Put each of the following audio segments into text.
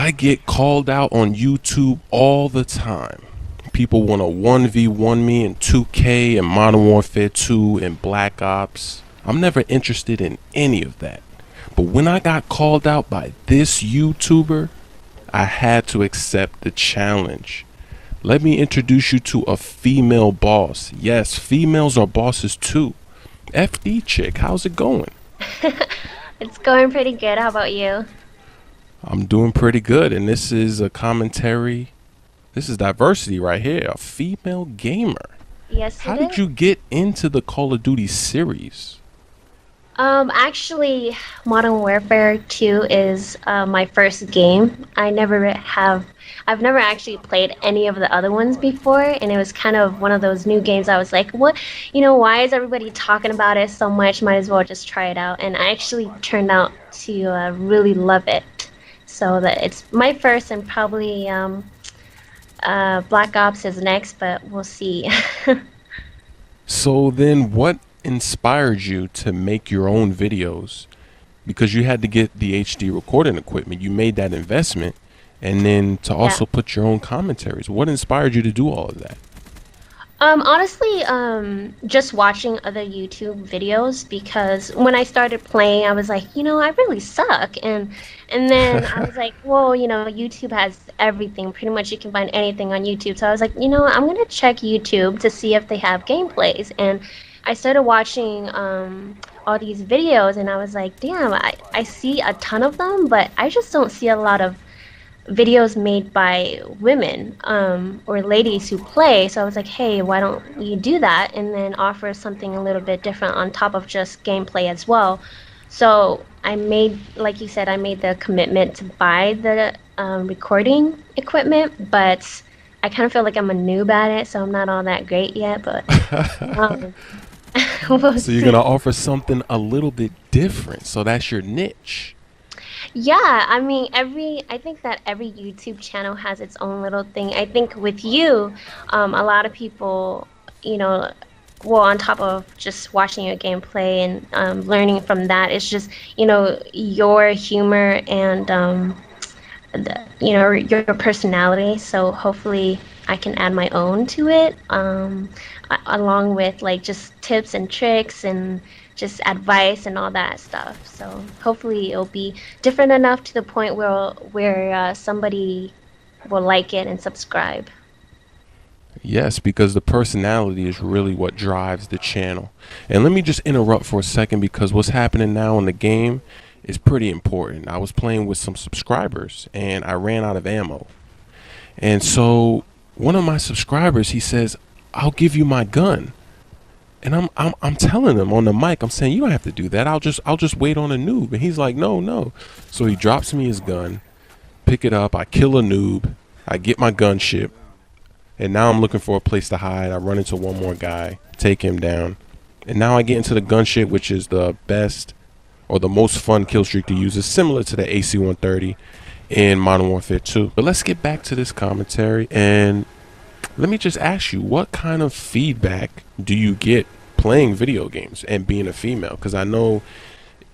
I get called out on YouTube all the time. People want to 1v1 me in 2K and Modern Warfare 2 and Black Ops. I'm never interested in any of that. But when I got called out by this YouTuber, I had to accept the challenge. Let me introduce you to a female boss. Yes, females are bosses too. FDchick, how's it going? It's going pretty good. How about you? I'm doing pretty good, and this is a commentary. This is diversity right here, a female gamer. Yes, How it did is. you get into the Call of Duty series? Actually, Modern Warfare 2 is my first game. I've never actually played any of the other ones before, and it was kind of one of those new games. I was like, what, why is everybody talking about it so much? Might as well just try it out. And I actually turned out to really love it. So that it's my first, and probably Black Ops is next, but we'll see. So then what inspired you to make your own videos? Because you had to get the HD recording equipment. You made that investment, and then to Yeah. also put your own commentaries. What inspired you to do all of that? Honestly, just watching other YouTube videos, because when I started playing, I was like, I really suck, and then I was like, well, YouTube has everything. Pretty much, you can find anything on YouTube. So I was like, I'm gonna check YouTube to see if they have gameplays, and I started watching all these videos, and I was like, damn, I see a ton of them, but I just don't see a lot of videos made by women or ladies who play. So I was like, hey, why don't you do that and then offer something a little bit different on top of just gameplay as well? So I made, like you said, I made the commitment to buy the recording equipment, but I kind of feel like I'm a noob at it, so I'm not all that great yet, but um, we'll So you're gonna see. offer something a little bit different. So that's your niche. Yeah, I mean, I think that every YouTube channel has its own little thing. I think with you, a lot of people, you know, well, on top of just watching your gameplay and learning from that, it's just, your humor and, your personality. So hopefully I can add my own to it, along with like just tips and tricks and just advice and all that stuff. So hopefully it'll be different enough to the point where somebody will like it and subscribe. Yes, because the personality is really what drives the channel. And let me just interrupt for a second because what's happening now in the game is pretty important. I was playing with some subscribers and I ran out of ammo. And so one of my subscribers, he says, "I'll give you my gun." And I'm telling him on the mic, I'm saying, "You don't have to do that. I'll just wait on a noob." And he's like, "No, no." So he drops me his gun, pick it up, I kill a noob, I get my gunship, and now I'm looking for a place to hide. I run into one more guy, take him down, and now I get into the gunship, which is the best or the most fun kill streak to use. It's similar to the AC-130 in Modern Warfare 2. But let's get back to this commentary, and let me just ask you, what kind of feedback do you get playing video games and being a female? Because I know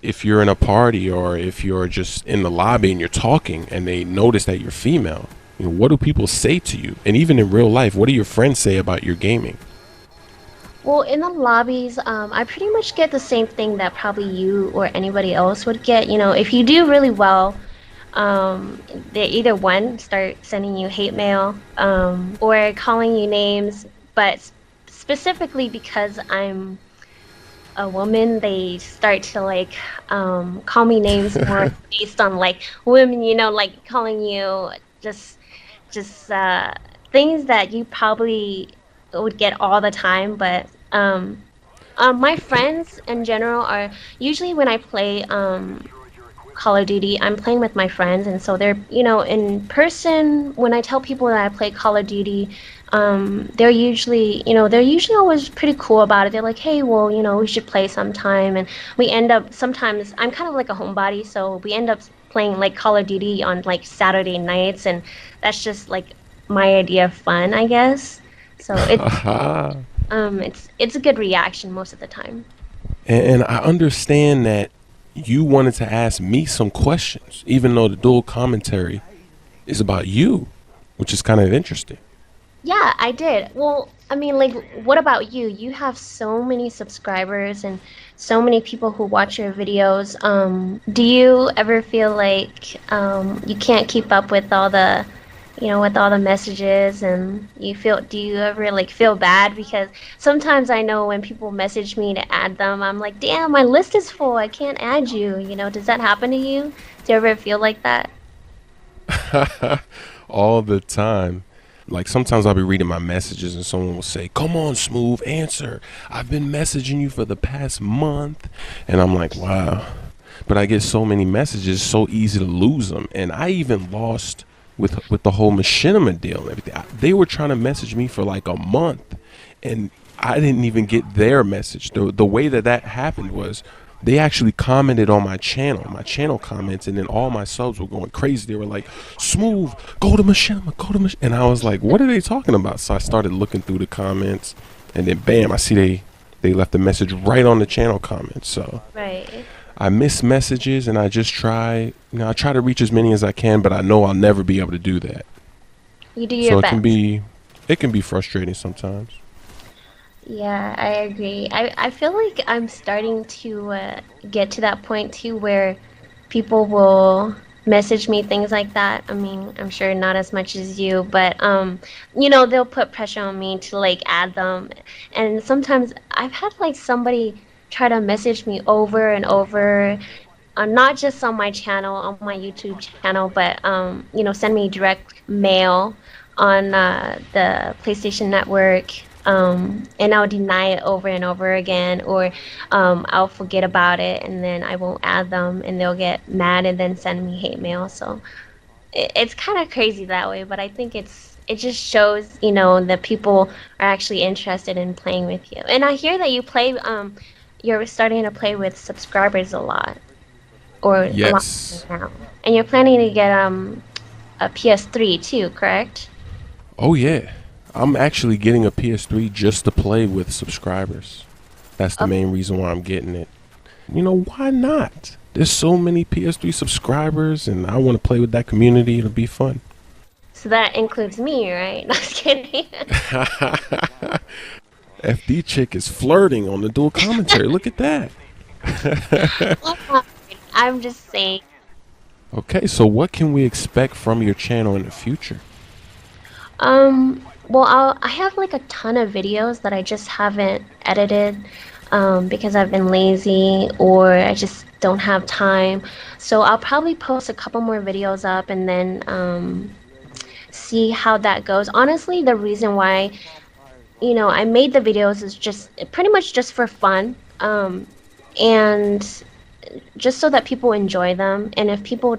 if you're in a party or if you're just in the lobby and you're talking and they notice that you're female, what do people say to you? And even in real life, what do your friends say about your gaming? Well, in the lobbies, I pretty much get the same thing that probably you or anybody else would get. If you do really well, they either one start sending you hate mail, or calling you names, but specifically because I'm a woman, they start to like call me names more based on like women, like calling you just just things that you probably would get all the time. But my friends in general are usually when I play Call of Duty, I'm playing with my friends, and so they're, in person, when I tell people that I play Call of Duty, they're usually always pretty cool about it. They're like, hey, well, we should play sometime, and we end up sometimes. I'm kind of like a homebody, so we end up playing like Call of Duty on like Saturday nights, and that's just like my idea of fun, I guess. So and, it's a good reaction most of the time. and I understand that you wanted to ask me some questions, even though the dual commentary is about you, which is kind of interesting. Yeah, I did. Well, I mean, like, what about you? You have so many subscribers and so many people who watch your videos. Do you ever feel like you can't keep up with all the, with all the messages, and do you ever like feel bad? Because sometimes I know when people message me to add them, I'm like, damn, my list is full. I can't add you. Does that happen to you? Do you ever feel like that? All the time. Like sometimes I'll be reading my messages and someone will say, "Come on, Smoove, answer. I've been messaging you for the past month." And I'm like, "Wow." But I get so many messages, so easy to lose them. And I even lost with the whole machinima deal and everything. They were trying to message me for like a month, and I didn't even get their message. The way that happened was they actually commented on my channel comments, and then all my subs were going crazy. They were like, "Smoove, go to machinima, go to machinima." And I was like, "What are they talking about?" So I started looking through the comments, and then bam, I see they left a message right on the channel comments. So Right. I miss messages, and I just try, I try to reach as many as I can, but I know I'll never be able to do that. You do your So best. it can be frustrating sometimes. Yeah, I agree. I feel like I'm starting to get to that point too where people will message me things like that. I mean, I'm sure not as much as you, but they'll put pressure on me to like add them. And sometimes I've had like somebody try to message me over and over, not just on my channel, on my YouTube channel, but send me direct mail on the PlayStation Network. And I'll deny it over and over again, or I'll forget about it and then I won't add them, and they'll get mad and then send me hate mail. So it's kind of crazy that way, but I think it just shows, that people are actually interested in playing with you. And I hear that you're starting to play with subscribers a lot, or a lot Yes. now. And you're planning to get a PS3 too, correct? Oh yeah. I'm actually getting a PS3 just to play with subscribers. That's the Oh, main reason why I'm getting it. Why not? There's so many PS3 subscribers, and I want to play with that community. It'll be fun. so that includes me, right? Not just kidding. FDchick is flirting on the dual commentary. Look at that. I'm just saying. Okay, so what can we expect from your channel in the future? Well, I have like a ton of videos that I just haven't edited because I've been lazy or I just don't have time. So I'll probably post a couple more videos up and then see how that goes. Honestly, the reason why, I made the videos is just pretty much just for fun. And just so that people enjoy them. And if people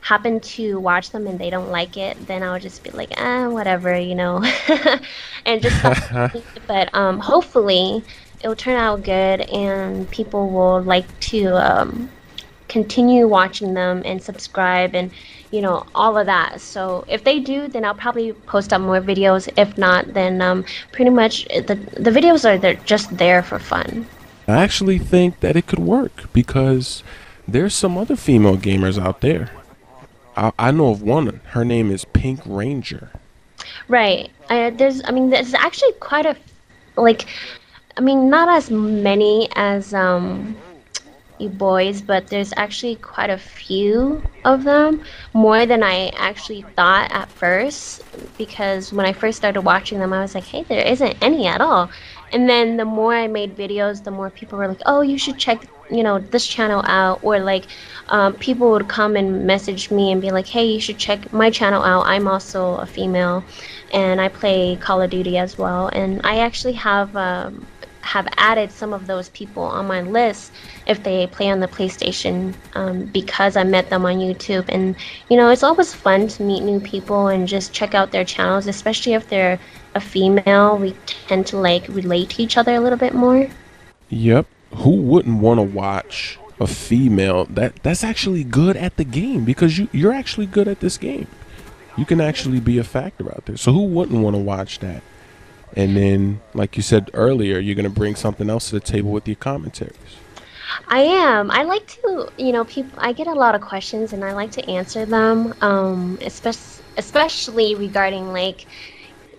happen to watch them and they don't like it, then I'll just be like, whatever, and just stop. But hopefully it'll turn out good and people will like to continue watching them and subscribe and all of that. So if they do, then I'll probably post up more videos. If not, then pretty much the videos are there just there for fun. I actually think that it could work because there's some other female gamers out there. I know of one. Her name is Pink Ranger. Right. There's actually quite a, like, not as many as you boys, but there's actually quite a few of them, more than I actually thought at first, because when I first started watching them, I was like, hey, there isn't any at all. And then the more I made videos, the more people were like, oh, you should check, this channel out, or like people would come and message me and be like, hey, you should check my channel out. I'm also a female and I play Call of Duty as well. And I actually have added some of those people on my list if they play on the PlayStation, because I met them on YouTube. And it's always fun to meet new people and just check out their channels, especially if they're a female. We tend to like relate to each other a little bit more. Yep. Who wouldn't want to watch a female that's actually good at the game, because you're actually good at this game. You can actually be a factor out there. So who wouldn't want to watch that? And then, like you said earlier, you're going to bring something else to the table with your commentaries. I am. I like to, people. I get a lot of questions, and I like to answer them. Especially regarding like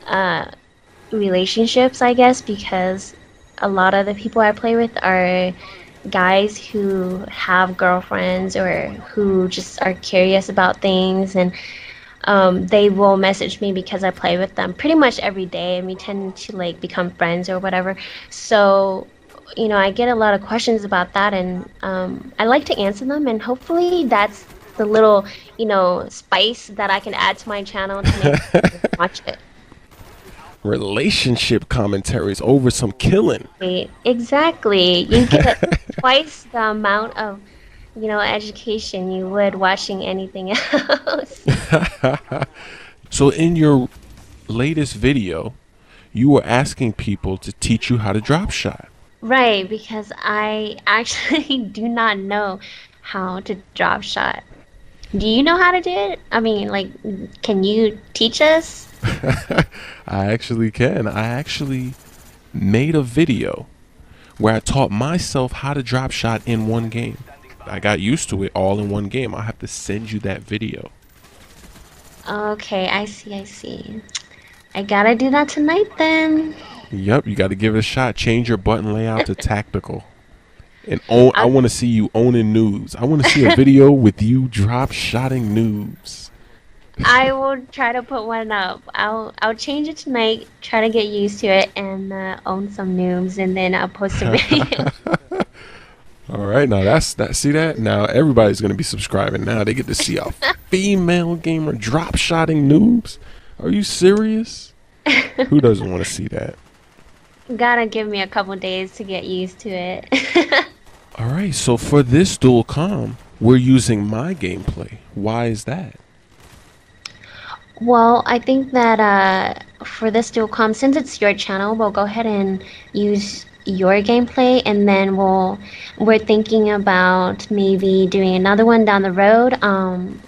uh relationships, I guess, because a lot of the people I play with are guys who have girlfriends or who just are curious about things, and they will message me because I play with them pretty much every day, and we tend to like become friends or whatever. So, I get a lot of questions about that, and I like to answer them, and hopefully that's the little, spice that I can add to my channel to make people watch it. Relationship commentaries over some killing. Exactly. You get twice the amount of, education you would watching anything else. So in your latest video, you were asking people to teach you how to drop shot. Right, because I actually do not know how to drop shot. Do you know how to do it? I mean, like, can you teach us? I actually can. I actually made a video where I taught myself how to drop shot in one game. I got used to it all in one game. I'll have to send you that video. Okay, I see, I see. I gotta do that tonight then. Yep, you got to give it a shot. Change your button layout to tactical. And own, I I'll, want to see you owning noobs. I want to see a video with you drop shotting noobs. I will try to put one up. I'll change it tonight, try to get used to it, and own some noobs, and then I'll post a video. All right, now that's that. See that? Now everybody's gonna be subscribing. Now they get to see a female gamer drop shotting noobs. Are you serious? Who doesn't want to see that? Gotta give me a couple days to get used to it. All right, so for this dual com, we're using my gameplay. Why is that? Well, I think that for this dual com, since it's your channel, we'll go ahead and use your gameplay, and then we're thinking about maybe doing another one down the road on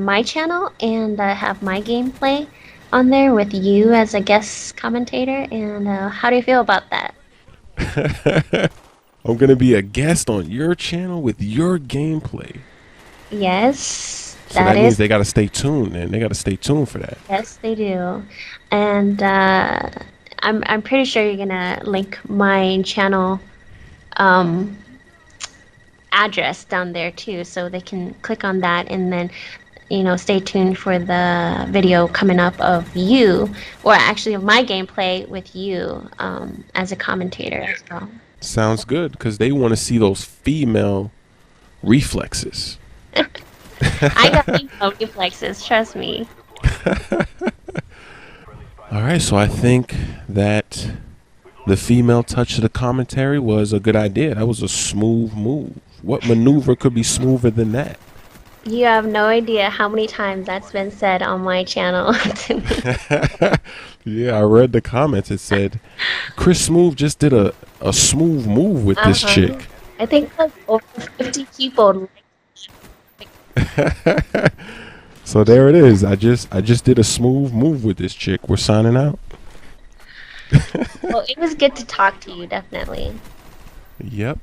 my channel, and have my gameplay on there with you as a guest commentator. And how do you feel about that? I'm gonna be a guest on your channel with your gameplay. Yes, So that that means is. they gotta stay tuned, and they gotta stay tuned for that. Yes, they do. And I'm pretty sure you're gonna link my channel um, address down there too, so they can click on that, and then stay tuned for the video coming up of you, or actually of my gameplay with you as a commentator as well. Sounds good, because they want to see those female reflexes. I got no reflexes, trust me. All right, so I think that the female touch of the commentary was a good idea. That was a smooth move. What maneuver could be smoother than that? You have no idea how many times that's been said on my channel to me. Yeah, I read the comments. It said Chris Smoove just did a smooth move with this Uh-huh. chick. I think like over 50 people. So there it is. I just did a smooth move with this chick. We're signing out. Well, it was good to talk to you, definitely. Yep.